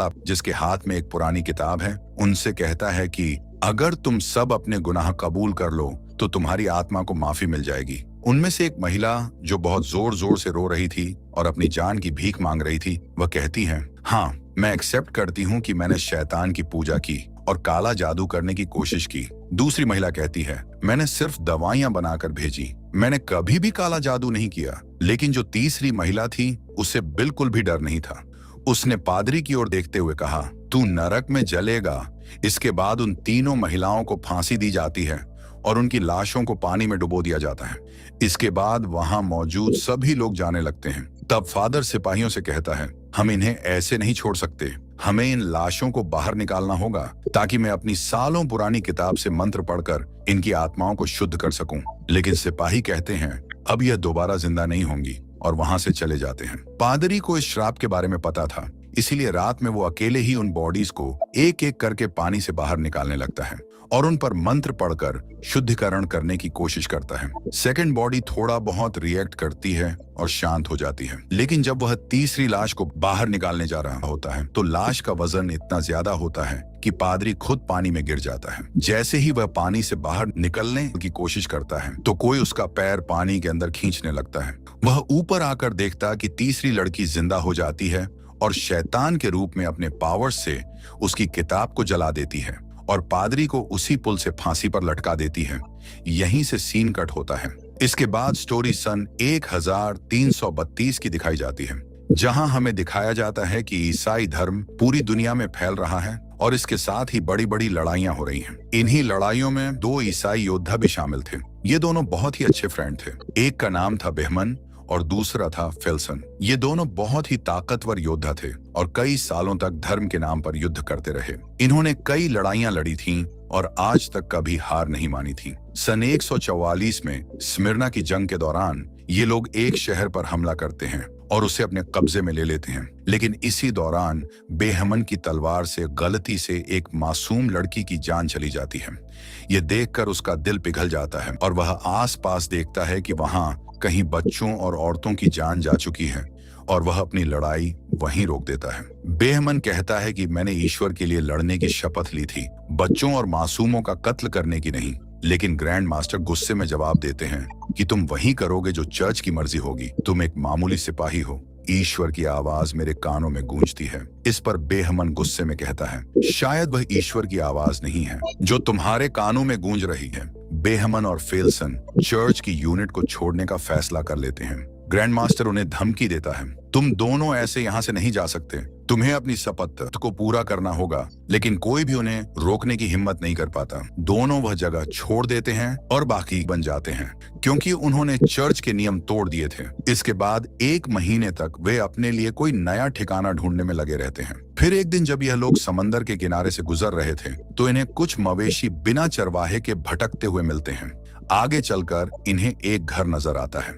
जिसके हाथ में एक पुरानी किताब है, उनसे कहता है कि अगर तुम सब अपने गुनाह कबूल कर लो तो तुम्हारी आत्मा को माफी मिल जाएगी। उनमें से एक महिला जो बहुत जोर जोर से रो रही थी और अपनी जान की भीख मांग रही थी, वह कहती है, हाँ, मैं एक्सेप्ट करती हूँ कि मैंने शैतान की पूजा की और काला जादू करने की कोशिश की। दूसरी महिला कहती है, मैंने सिर्फ दवाइयां बनाकर भेजी, मैंने कभी भी काला जादू नहीं किया। लेकिन जो तीसरी महिला थी, उसे बिल्कुल भी डर नहीं था। उसने पादरी की ओर देखते हुए कहा, तू नरक में जलेगा। इसके बाद उन तीनों महिलाओं को फांसी दी जाती है और उनकी लाशों को पानी में डुबो दिया जाता है। इसके बाद वहां मौजूद सभी लोग जाने लगते हैं। तब फादर सिपाहियों से कहता है, हम इन्हें ऐसे नहीं छोड़ सकते, हमें इन लाशों को बाहर निकालना होगा ताकि मैं अपनी सालों पुरानी किताब से मंत्र पढ़कर इनकी आत्माओं को शुद्ध कर सकूं। लेकिन सिपाही कहते हैं, अब यह दोबारा जिंदा नहीं होंगी, और वहां से चले जाते हैं। पादरी को इस श्राप के बारे में पता था, इसीलिए रात में वो अकेले ही उन बॉडीज को एक एक करके पानी से बाहर निकालने लगता है और उन पर मंत्र पढ़कर शुद्धिकरण करने की कोशिश करता है। सेकंड बॉडी थोड़ा बहुत रिएक्ट करती है और शांत हो जाती है, लेकिन जब वह तीसरी लाश को बाहर निकालने जा रहा होता है तो लाश का वजन इतना ज्यादा होता है कि पादरी खुद पानी में गिर जाता है। जैसे ही वह पानी से बाहर निकलने की कोशिश करता है तो कोई उसका पैर पानी के अंदर खींचने लगता है। वह ऊपर आकर देखता कि तीसरी लड़की जिंदा हो जाती है और शैतान के रूप में अपने पावर से उसकी किताब को जला देती है और पादरी को उसी पुल से फांसी पर लटका देती है। यहीं से सीन कट होता है। इसके बाद स्टोरी सन 1332 की दिखाई जाती है, जहां हमें दिखाया जाता है कि ईसाई धर्म पूरी दुनिया में फैल रहा है और इसके साथ ही बड़ी बड़ी लड़ाइयां हो रही हैं। इन्हीं लड़ाइयों में 2 ईसाई योद्धा भी शामिल थे। ये दोनों बहुत ही अच्छे फ्रेंड थे। एक का नाम था बेहमन और दूसरा था फेल्सन। ये दोनों बहुत ही ताकतवर योद्धा थे और कई सालों तक धर्म के नाम पर युद्ध करते रहे। इन्होंने कई लड़ाइयां लड़ी थीं और आज तक कभी हार नहीं मानी थी। सन 144 में स्मिर्ना की जंग के दौरान ये लोग एक शहर पर हमला करते हैं और उसे अपने कब्जे में ले लेते हैं। लेकिन इसी दौरान बेहमन की तलवार से गलती से एक मासूम लड़की की जान चली जाती है। ये देखकर उसका दिल पिघल जाता है और वह आसपास देखता है कि वहां कहीं बच्चों और औरतों की जान जा चुकी है और वह अपनी लड़ाई वहीं रोक देता है। बेहमन कहता है कि मैंने ईश्वर के लिए लड़ने की शपथ ली थी, बच्चों और मासूमों का कत्ल करने की नहीं। लेकिन ग्रैंड मास्टर गुस्से में जवाब देते हैं कि तुम वही करोगे जो चर्च की मर्जी होगी, तुम एक मामूली सिपाही हो। ईश्वर की आवाज मेरे कानों में गूंजती है। इस पर बेहमन गुस्से में कहता है, शायद वह ईश्वर की आवाज नहीं है जो तुम्हारे कानों में गूंज रही है। बेहमन और फेल्सन चर्च की यूनिट को छोड़ने का फैसला कर लेते हैं। ग्रैंड मास्टर उन्हें धमकी देता है, तुम दोनों ऐसे यहाँ से नहीं जा सकते, तुम्हें अपनी शपथ को पूरा करना होगा। लेकिन कोई भी उन्हें रोकने की हिम्मत नहीं कर पाता। दोनों वह जगह छोड़ देते हैं और बाकी बन जाते हैं, क्योंकि उन्होंने चर्च के नियम तोड़ दिए थे। इसके बाद 1 महीने तक वे अपने लिए कोई नया ठिकाना ढूंढने में लगे रहते हैं। फिर एक दिन जब यह लोग समंदर के किनारे से गुजर रहे थे तो इन्हें कुछ मवेशी बिना चरवाहे के भटकते हुए मिलते हैं। आगे चलकर इन्हें एक घर नजर आता है।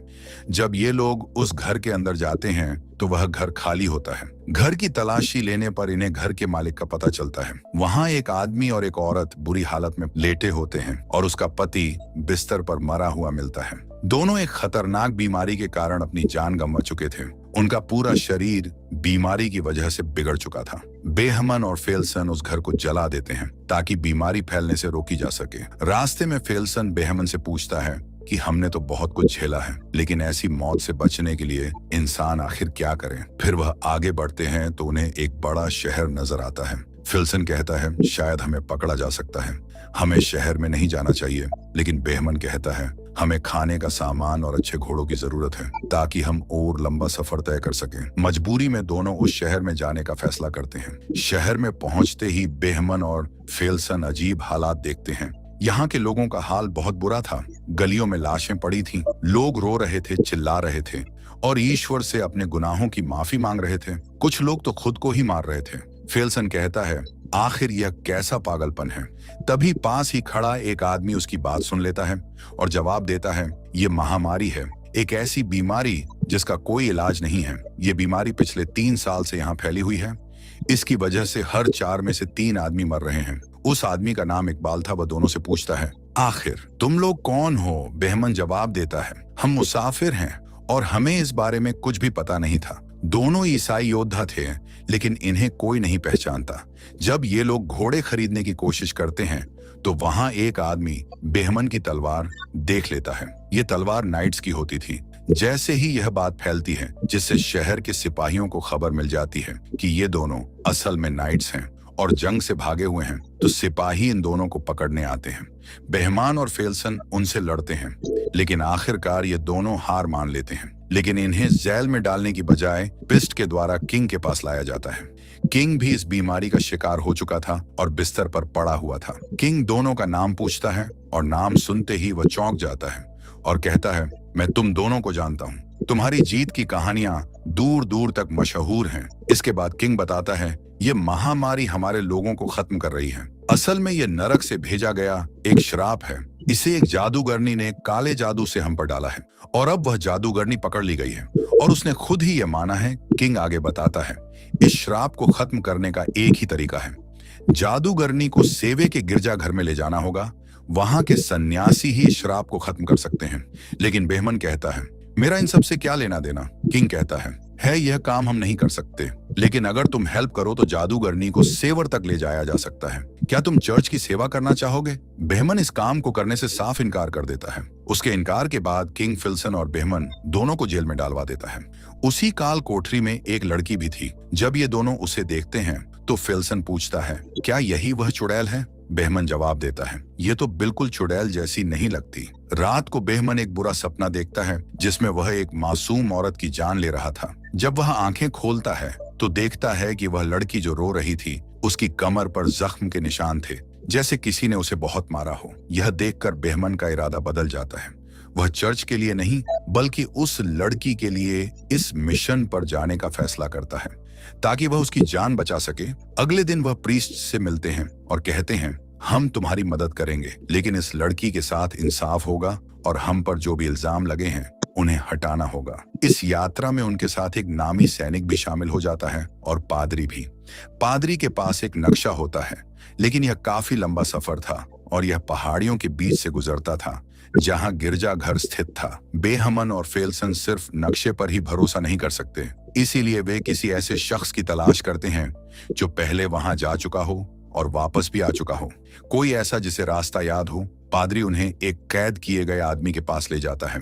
जब ये लोग उस घर के अंदर जाते हैं तो वह घर खाली होता है। घर की तलाशी लेने पर इन्हें घर के मालिक का पता चलता है। वहां एक आदमी और एक औरत बुरी हालत में लेटे होते हैं और उसका पति बिस्तर पर मरा हुआ मिलता है। दोनों एक खतरनाक बीमारी के कारण अपनी जान गंवा चुके थे। उनका पूरा शरीर बीमारी की वजह से बिगड़ चुका था। बेहमन और फेल्सन उस घर को जला देते हैं ताकि बीमारी फैलने से रोकी जा सके। रास्ते में फेल्सन बेहमन से पूछता है कि हमने तो बहुत कुछ झेला है, लेकिन ऐसी मौत से बचने के लिए इंसान आखिर क्या करे। फिर वह आगे बढ़ते हैं तो उन्हें एक बड़ा शहर नजर आता है। फेल्सन कहता है, शायद हमें पकड़ा जा सकता है, हमें शहर में नहीं जाना चाहिए। लेकिन बेहमन कहता है, हमें खाने का सामान और अच्छे घोड़ों की जरूरत है ताकि हम और लंबा सफर तय कर सकें। मजबूरी में दोनों उस शहर में जाने का फैसला करते हैं। शहर में पहुंचते ही बेहमन और फेल्सन अजीब हालात देखते हैं। यहाँ के लोगों का हाल बहुत बुरा था। गलियों में लाशें पड़ी थीं, लोग रो रहे थे, चिल्ला रहे थे और ईश्वर से अपने गुनाहों की माफी मांग रहे थे। कुछ लोग तो खुद को ही मार रहे थे। फेल्सन कहता है, आखिर यह कैसा पागलपन है। तभी पास ही खड़ा एक आदमी उसकी बात सुन लेता है और जवाब देता है, ये महामारी है, एक ऐसी बीमारी जिसका कोई इलाज नहीं है। ये बीमारी पिछले 3 साल से यहाँ फैली हुई है। इसकी वजह से हर 4 में से 3 आदमी मर रहे हैं। उस आदमी का नाम इकबाल था। वह दोनों से पूछता है, आखिर तुम लोग कौन हो? बेहमन जवाब देता है, हम मुसाफिर हैं और हमें इस बारे में कुछ भी पता नहीं था। दोनों ईसाई योद्धा थे, लेकिन इन्हें कोई नहीं पहचानता। जब ये लोग घोड़े खरीदने की कोशिश करते हैं तो वहां एक आदमी बेहमन की तलवार देख लेता है। ये तलवार नाइट्स की होती थी। जैसे ही यह बात फैलती है, जिससे शहर के सिपाहियों को खबर मिल जाती है कि ये दोनों असल में नाइट्स हैं और जंग से भागे हुए हैं, तो सिपाही इन दोनों को पकड़ने आते हैं। बेहमान और फेल्सन उनसे लड़ते हैं, लेकिन आखिरकार ये दोनों हार मान लेते हैं। लेकिन इन्हें जेल में डालने की बजाय पिस्ट के द्वारा किंग के पास लाया जाता है। किंग भी इस बीमारी का शिकार हो चुका था और बिस्तर पर पड़ा हुआ था। किंग दोनों का नाम पूछता है और नाम सुनते ही वह चौंक जाता है और कहता है, मैं तुम दोनों को जानता हूँ। तुम्हारी जीत की कहानियां दूर दूर तक मशहूर हैं। इसके बाद किंग बताता है, ये महामारी हमारे लोगों को खत्म कर रही है। असल में ये नरक से भेजा गया एक श्राप है। इसे एक जादूगरनी ने काले जादू से हम पर डाला है और अब वह जादूगरनी पकड़ ली गई है और उसने खुद ही यह माना है। किंग आगे बताता है, इस श्राप को खत्म करने का एक ही तरीका है। जादूगरनी को सेवे के गिरजाघर में ले जाना होगा। वहां के सन्यासी ही इस श्राप को खत्म कर सकते हैं। लेकिन बेहमन कहता है, मेरा इन सब से क्या लेना देना। किंग कहता है यह काम हम नहीं कर सकते, लेकिन अगर तुम हेल्प करो तो जादूगरनी को सेवर तक ले जाया जा सकता है। क्या तुम चर्च की सेवा करना चाहोगे? बेहमन इस काम को करने से साफ इनकार कर देता है। उसके इनकार के बाद किंग फिल्सन और बेहमन दोनों को जेल में डालवा देता है। उसी काल कोठरी में एक लड़की भी थी। जब ये दोनों उसे देखते हैं तो फिल्सन पूछता है, क्या यही वह चुड़ैल है? बेहमन जवाब देता है, ये तो बिल्कुल चुड़ैल जैसी नहीं लगती। रात को बेहमन एक बुरा सपना देखता है जिसमें वह एक मासूम औरत की जान ले रहा था। जब वह आंखें खोलता है तो देखता है कि वह लड़की जो रो रही थी, उसकी कमर पर जख्म के निशान थे, जैसे किसी ने उसे बहुत मारा हो। यह देखकर बेहमन का इरादा बदल जाता है। वह चर्च के लिए नहीं बल्कि उस लड़की के लिए इस मिशन पर जाने का फैसला करता है ताकि वह उसकी जान बचा सके। अगले दिन वह प्रीस्ट से मिलते हैं और कहते हैं, हम तुम्हारी मदद करेंगे, लेकिन इस लड़की के साथ इंसाफ होगा और हम पर जो भी इल्जाम लगे हैं उन्हें हटाना होगा। इस यात्रा में उनके साथ एक नामी सैनिक भी शामिल हो जाता है और पादरी भी। पादरी के पास एक नक्शा होता है, लेकिन यह काफी लंबा सफर था और यह पहाड़ियों के बीच से गुजरता था जहां गिरजाघर स्थित था। बेहमन और फेल्सन सिर्फ नक्शे पर ही भरोसा नहीं कर सकते, इसीलिए वे किसी ऐसे शख्स की तलाश करते हैं जो पहले वहां जा चुका हो और वापस भी आ चुका हो, कोई ऐसा जिसे रास्ता याद हो। पादरी उन्हें एक कैद किए गए आदमी के पास ले जाता है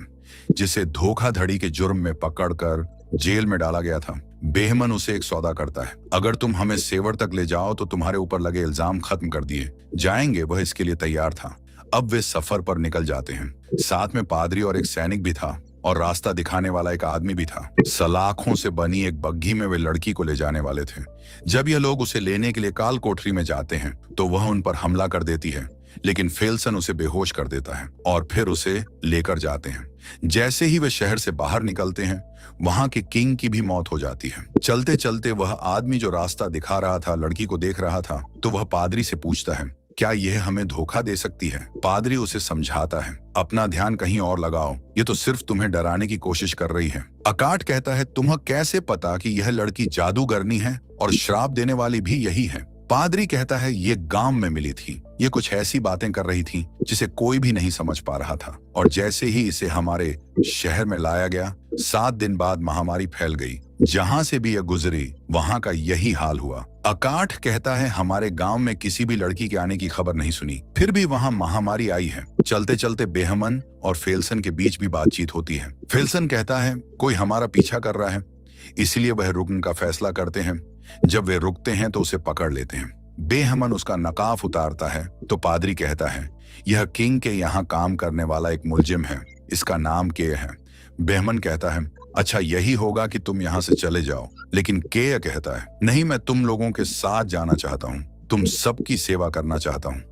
जिसे धोखाधड़ी के जुर्म में पकड़कर जेल में डाला गया था। बेहमन उसे एक सौदा करता है, अगर तुम हमें सेवर तक ले जाओ तो तुम्हारे ऊपर लगे इल्जाम खत्म कर दिए जाएंगे। वह इसके लिए तैयार था। अब वे सफर पर निकल जाते हैं। साथ में पादरी और एक सैनिक भी था और रास्ता दिखाने वाला एक आदमी भी था। सलाखों से बनी एक बग्घी में वे लड़की को ले जाने वाले थे। जब यह लोग उसे लेने के लिए काल कोठरी में जाते हैं तो वह उन पर हमला कर देती है, लेकिन फेल्सन उसे बेहोश कर देता है और फिर उसे लेकर जाते हैं। जैसे ही वे शहर से बाहर निकलते हैं, वहां के किंग की भी मौत हो जाती है। चलते चलते वह आदमी जो रास्ता दिखा रहा था लड़की को देख रहा था, तो वह पादरी से पूछता है, क्या यह हमें धोखा दे सकती है? पादरी उसे समझाता है, अपना ध्यान कहीं और लगाओ, ये तो सिर्फ तुम्हें डराने की कोशिश कर रही है। अकाट कहता है, तुम्हें कैसे पता कि यह लड़की जादूगरनी है और श्राप देने वाली भी यही है? पादरी कहता है, ये गांव में मिली थी। ये कुछ ऐसी बातें कर रही थी जिसे कोई भी नहीं समझ पा रहा था, और जैसे ही इसे हमारे शहर में लाया गया, 7 दिन बाद महामारी फैल गई। जहां से भी यह गुजरी वहां का यही हाल हुआ। अकाठ कहता है, हमारे गांव में किसी भी लड़की के आने की खबर नहीं सुनी, फिर भी वहां महामारी आई है। चलते चलते बेहमन और फेल्सन के बीच भी बातचीत होती है। फेल्सन कहता है, कोई हमारा पीछा कर रहा है, इसलिए वह रुकने का फैसला करते हैं। जब वे रुकते हैं तो उसे पकड़ लेते हैं। बेहमन उसका नकाब उतारता है तो पादरी कहता है, यह किंग के यहाँ काम करने वाला एक मुलजिम है, इसका नाम के है। बेहमन कहता है, अच्छा यही होगा कि तुम यहाँ से चले जाओ। लेकिन के कहता है, नहीं, मैं तुम लोगों के साथ जाना चाहता हूँ, तुम सबकी सेवा करना चाहता हूँ,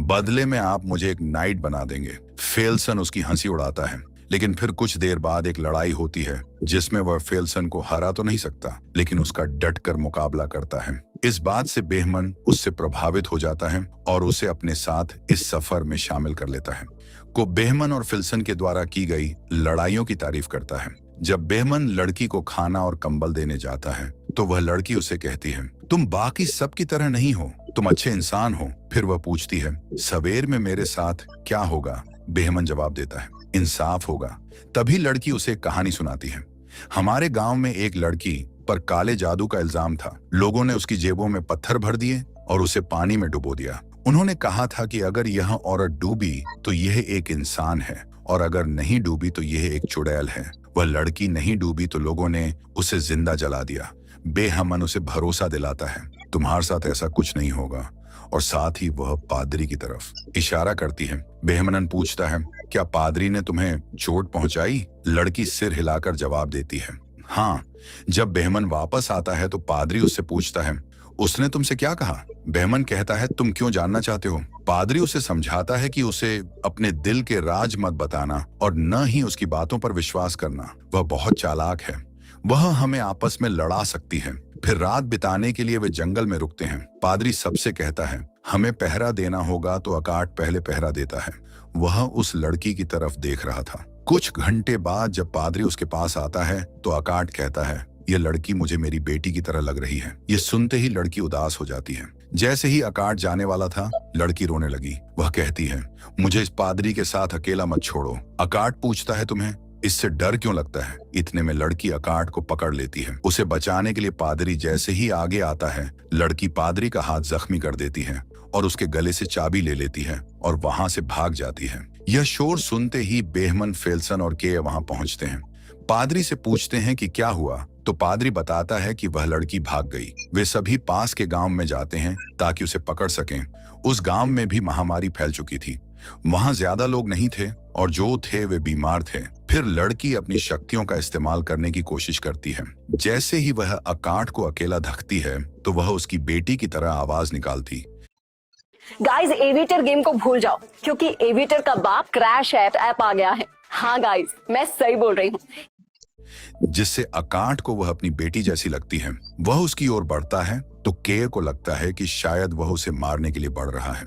बदले में आप मुझे एक नाइट बना देंगे। फेल्सन उसकी हंसी उड़ाता है, लेकिन फिर कुछ देर बाद एक लड़ाई होती है जिसमें वह फेल्सन को हरा तो नहीं सकता, लेकिन उसका डटकर मुकाबला करता है। इस बात से बेहमन उससे प्रभावित हो जाता है और उसे अपने साथ इस सफर में शामिल कर लेता है। को बेहमन और फिल्सन के द्वारा की गई लड़ाइयों की तारीफ करता है। जब बेहमन लड़की को खाना और कंबल देने जाता है तो वह लड़की उसे कहती है, तुम बाकी सब की तरह नहीं हो, तुम अच्छे इंसान हो। फिर वह पूछती है, सवेर में मेरे साथ क्या होगा? बेहमन जवाब देता है, इंसाफ होगा। तभी लड़की उसे एक कहानी सुनाती है। हमारे गांव में एक लड़की पर काले जादू का इल्जाम था। लोगों ने उसकी जेबों में पत्थर भर दिए और उसे पानी में डुबो दिया। उन्होंने कहा था कि अगर यह औरत डूबी तो यह एक इंसान है, और अगर नहीं डूबी तो यह एक चुड़ैल है। वह लड़की नहीं डूबी तो लोगों ने उसे जिंदा जला दिया। बेहमन उसे भरोसा दिलाता है, तुम्हारे साथ ऐसा कुछ नहीं होगा, और साथ ही वह पादरी की तरफ इशारा करती है। बेहमनन पूछता है, क्या पादरी ने तुम्हें चोट पहुंचाई? लड़की सिर हिलाकर जवाब देती है, हाँ। जब बेहमन वापस आता है तो पादरी उससे पूछता है, उसने तुमसे क्या कहा? बेहमन कहता है, तुम क्यों जानना चाहते हो? पादरी उसे समझाता है कि उसे अपने दिल के राज मत बताना और न ही उसकी बातों पर विश्वास करना। वह बहुत चालाक है, वह हमें आपस में लड़ा सकती है। फिर रात बिताने के लिए वे जंगल में रुकते हैं। पादरी सबसे कहता है, हमें पहरा देना होगा तो अकाट पहले पहरा देता है। वह उस लड़की की तरफ देख रहा था। कुछ घंटे बाद जब पादरी उसके पास आता है तो अकाट कहता है, यह लड़की मुझे मेरी बेटी की तरह लग रही है। ये सुनते ही लड़की उदास हो जाती है। जैसे ही अकाट जाने वाला था, लड़की रोने लगी। वह कहती है, मुझे इस पादरी के साथ अकेला मत छोड़ो। अकाट पूछता है, तुम्हें इससे डर क्यों लगता है? इतने में लड़की अकाट को पकड़ लेती है। उसे बचाने के लिए पादरी जैसे ही आगे आता है, लड़की पादरी का हाथ जख्मी कर देती है और उसके गले से चाबी ले लेती है और वहां से भाग जाती है। यह शोर सुनते ही बेहमन, फेल्सन और के वहां पहुंचते हैं। पादरी से पूछते हैं कि क्या हुआ, तो पादरी बताता है कि वह लड़की भाग गई। वे सभी पास के गांव में जाते हैं ताकि उसे पकड़ सकें। उस गांव में भी महामारी फैल चुकी थी। वहां ज्यादा लोग नहीं थे और जो थे वे बीमार थे। फिर लड़की अपनी शक्तियों का इस्तेमाल करने की कोशिश करती है। जैसे ही वह अकाट को अकेला धकती है तो वह उसकी बेटी की तरह आवाज निकालती। गाइस, एविएटर गेम को भूल जाओ क्योंकि एविएटर का बाप क्रैश ऐप आ गया है। हाँ गाइस, मैं सही बोल रही हूँ। जिससे अकाट को वह अपनी बेटी जैसी लगती है। वह उसकी ओर बढ़ता है तो के को लगता है कि शायद वह उसे मारने के लिए बढ़ रहा है।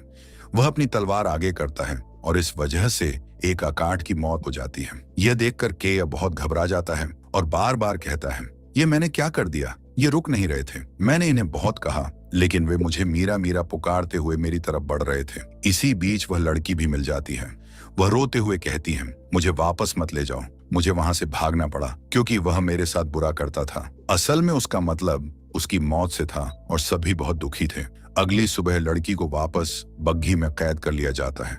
वह अपनी तलवार आगे करता है और इस वजह से एक अकाट की मौत हो जाती है। यह देखकर के बहुत घबरा जाता है और बार बार कहता है, ये मैंने क्या कर दिया? ये रुक नहीं रहे थे। मैंने इन्हें बहुत कहा लेकिन वे मुझे मीरा मीरा पुकारते हुए मेरी तरफ बढ़ रहे थे। इसी बीच वह लड़की भी मिल जाती है। वह रोते हुए कहती है, मुझे वापस मत ले जाओ। मुझे वहां से भागना पड़ा क्योंकि वह मेरे साथ बुरा करता था। असल में उसका मतलब उसकी मौत से था और सभी बहुत दुखी थे। अगली सुबह लड़की को वापस बग्घी में कैद कर लिया जाता है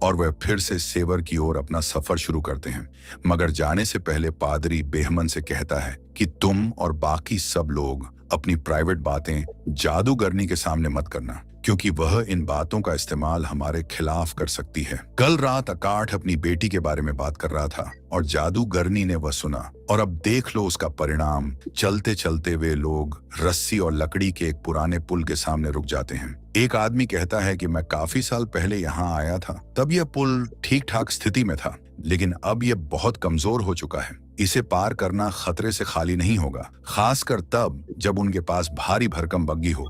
और वह फिर से सेवर की ओर अपना सफर शुरू करते हैं। मगर जाने से पहले पादरी बेहमन से कहता है कि तुम और बाकी सब लोग अपनी प्राइवेट बातें जादूगरनी के सामने मत करना, क्योंकि वह इन बातों का इस्तेमाल हमारे खिलाफ कर सकती है। कल रात अकाट अपनी बेटी के बारे में बात कर रहा था और जादूगरनी ने वह सुना, और अब देख लो उसका परिणाम। चलते चलते वे लोग रस्सी और लकड़ी के एक पुराने पुल के सामने रुक जाते हैं। एक आदमी कहता है कि मैं काफी साल पहले यहाँ आया था, तब यह पुल ठीक ठाक स्थिति में था, लेकिन अब यह बहुत कमजोर हो चुका है। इसे पार करना खतरे से खाली नहीं होगा, खासकर तब जब उनके पास भारी भरकम बग्घी हो।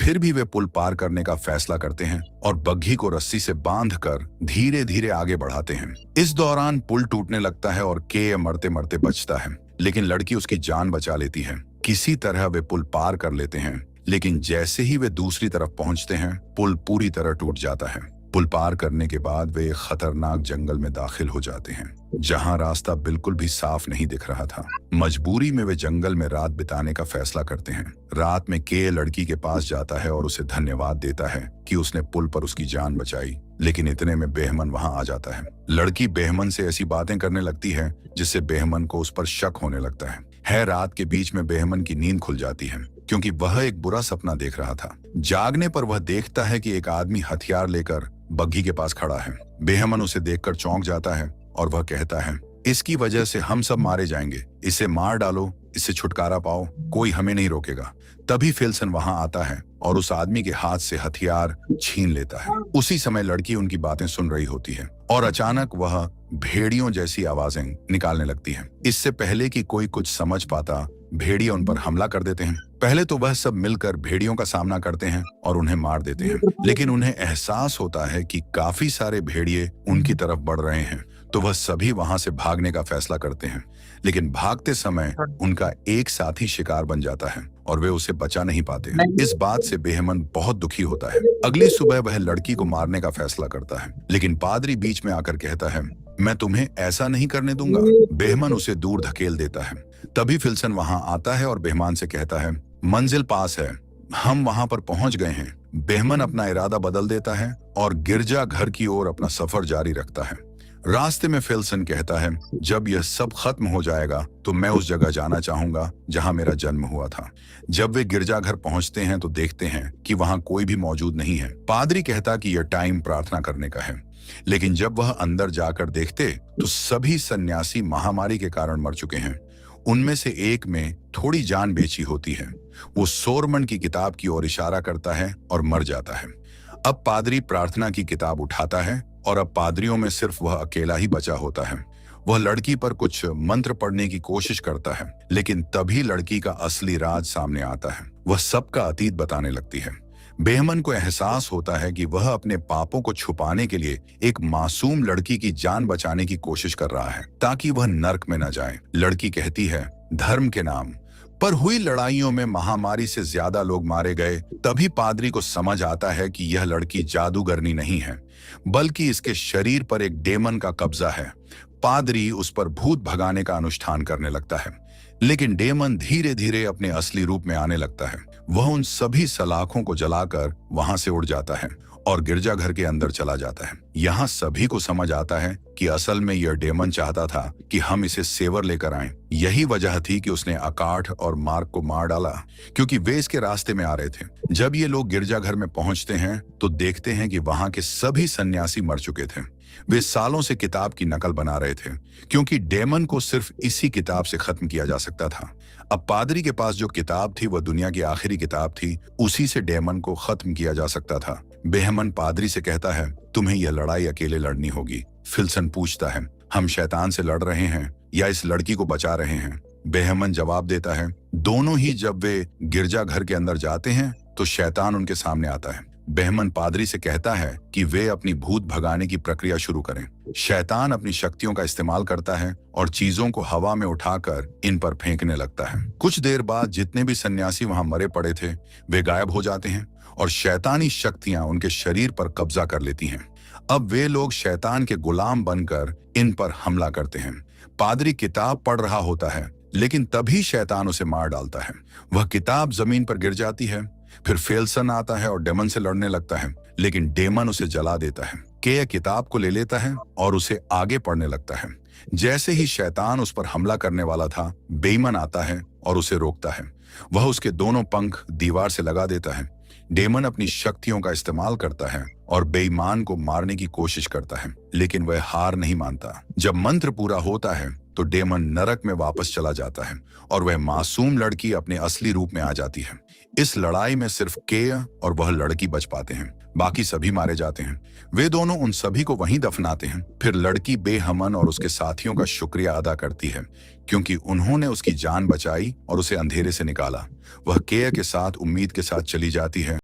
फिर भी वे पुल पार करने का फैसला करते हैं और बग्घी को रस्सी से बांधकर धीरे धीरे आगे बढ़ाते हैं। इस दौरान पुल टूटने लगता है और के मरते मरते बचता है, लेकिन लड़की उसकी जान बचा लेती है। किसी तरह वे पुल पार कर लेते हैं, लेकिन जैसे ही वे दूसरी तरफ पहुंचते हैं, पुल पूरी तरह टूट जाता है। पुल पार करने के बाद वे एक खतरनाक जंगल में दाखिल हो जाते हैं, जहां रास्ता बिल्कुल भी साफ नहीं दिख रहा था। मजबूरी में वे जंगल में रात बिताने का फैसला करते हैं। रात में के लड़की के पास जाता है और उसे धन्यवाद देता है कि उसने पुल पर उसकी जान बचाई, लेकिन इतने में बेहमन वहां आ जाता है। लड़की बेहमन से ऐसी बातें करने लगती है जिससे बेहमन को उस पर शक होने लगता है। रात के बीच में बेहमन की नींद खुल जाती है क्योंकि वह एक बुरा सपना देख रहा था। जागने पर वह देखता है कि एक आदमी हथियार लेकर बग्घी के पास खड़ा है। बेहमन उसे देखकर चौंक जाता है और वह कहता है, इसकी वजह से हम सब मारे जाएंगे, इसे मार डालो, इससे छुटकारा पाओ, कोई हमें नहीं रोकेगा। तभी फेल्सन वहां आता है और उस आदमी के हाथ से हथियार छीन लेता है। उसी समय लड़की उनकी बातें सुन रही होती है और अचानक वह भेड़ियों जैसी आवाजें निकालने लगती है। इससे पहले कि कोई कुछ समझ पाता, भेड़िया उन पर हमला कर देते हैं। पहले तो वह सब मिलकर भेड़ियों का सामना करते हैं और उन्हें मार देते हैं, लेकिन उन्हें एहसास होता है कि काफी सारे भेड़िए उनकी तरफ बढ़ रहे हैं, तो वह सभी वहां से भागने का फैसला करते हैं। लेकिन भागते समय उनका एक साथी शिकार बन जाता है और वे उसे बचा नहीं पाते। इस बात से बेहमन बहुत दुखी होता है। अगली सुबह वह लड़की को मारने का फैसला करता है, लेकिन पादरी बीच में आकर कहता है, मैं तुम्हें ऐसा नहीं करने दूंगा। बेहमन उसे दूर धकेल देता है। तभी फिल्सन वहां आता है और बेहमान से कहता है, मंजिल पास है, हम वहां पर पहुंच गए हैं। बेहमन अपना इरादा बदल देता है और गिरजा घर की ओर अपना सफर जारी रखता है। रास्ते में फिल्सन कहता है, जब यह सब खत्म हो जाएगा तो मैं उस जगह जाना चाहूंगा जहां मेरा जन्म हुआ था। जब वे गिरजाघर पहुंचते हैं तो देखते हैं कि वहां कोई भी मौजूद नहीं है। पादरी कहता कि यह टाइम प्रार्थना करने का है, लेकिन जब वह अंदर जाकर देखते तो सभी सन्यासी महामारी के कारण मर चुके हैं। उनमें से एक में थोड़ी जान बेची होती है। वो सोरमन की किताब की ओर इशारा करता है और मर जाता है। अब पादरी प्रार्थना की किताब उठाता है और अब पादरियों में सिर्फ वह अकेला ही बचा होता है। वह लड़की पर कुछ मंत्र पढ़ने की कोशिश करता है, लेकिन तभी लड़की का असली राज सामने आता है। वह सबका अतीत बताने लगती है। बेहमन को एहसास होता है कि वह अपने पापों को छुपाने के लिए एक मासूम लड़की की जान बचाने की कोशिश कर रहा है ताकि वह नर्क में न जाए। लड़की कहती है, धर्म के नाम पर हुई लड़ाइयों में महामारी से ज्यादा लोग मारे गए। तभी पादरी को समझ आता है कि यह लड़की जादूगरनी नहीं है, बल्कि इसके शरीर पर एक डेमन का कब्जा है। पादरी उस पर भूत भगाने का अनुष्ठान करने लगता है, लेकिन डेमन धीरे धीरे अपने असली रूप में आने लगता है। वह उन सभी सलाखों को जलाकर वहां से उड़ जाता है और गिरजाघर के अंदर चला जाता है। यहाँ सभी को समझ आता है कि असल में यह डेमन चाहता था कि हम इसे सेवर लेकर आएं। यही वजह थी कि उसने अकाठ और मार्क को मार डाला, क्योंकि वे इसके रास्ते में आ रहे थे। जब ये लोग गिरजाघर में पहुंचते हैं तो देखते हैं कि वहां के सभी सन्यासी मर चुके थे। वे सालों से किताब की नकल बना रहे थे, क्योंकि डेमन को सिर्फ इसी किताब से खत्म किया जा सकता था। अब पादरी के पास जो किताब थी वह दुनिया की आखिरी किताब थी, उसी से डेमन को खत्म किया जा सकता था। बेहमन पादरी से कहता है, तुम्हें यह लड़ाई अकेले लड़नी होगी। फिल्सन पूछता है, हम शैतान से लड़ रहे हैं या इस लड़की को बचा रहे हैं? बेहमन जवाब देता है, दोनों ही। जब वे गिरजाघर के अंदर जाते हैं तो शैतान उनके सामने आता है। बेहमन पादरी से कहता है कि वे अपनी भूत भगाने की प्रक्रिया शुरू करें। शैतान अपनी शक्तियों का इस्तेमाल करता है और चीजों को हवा में उठाकर इन पर फेंकने लगता है। कुछ देर बाद जितने भी सन्यासी वहां मरे पड़े थे वे गायब हो जाते हैं और शैतानी शक्तियां उनके शरीर पर कब्जा कर लेती हैं। अब वे लोग शैतान के गुलाम बनकर इन पर हमला करते हैं। पादरी किताब पढ़ रहा होता है, लेकिन तभी शैतान उसे मार डालता है। वह किताब जमीन पर गिर जाती है। फिर फेल्सन आता है और डेमन से लड़ने लगता है, लेकिन डेमन उसे जला देता है। के किताब को ले लेता है और उसे आगे पढ़ने लगता है। जैसे ही शैतान उस पर हमला करने वाला था, बेईमान आता है और उसे रोकता है। वह उसके दोनों पंख दीवार से लगा देता है। डेमन अपनी शक्तियों का इस्तेमाल करता है और बेईमान को मारने की कोशिश करता है, लेकिन वह हार नहीं मानता। जब मंत्र पूरा होता है तो डेमन नरक में वापस चला जाता है और वह मासूम लड़की अपने असली रूप में आ जाती है। इस लड़ाई में सिर्फ के और वह लड़की बच पाते हैं, बाकी सभी मारे जाते हैं। वे दोनों उन सभी को वहीं दफनाते हैं। फिर लड़की बेहमन और उसके साथियों का शुक्रिया अदा करती है, क्योंकि उन्होंने उसकी जान बचाई और उसे अंधेरे से निकाला। वह के साथ उम्मीद के साथ चली जाती है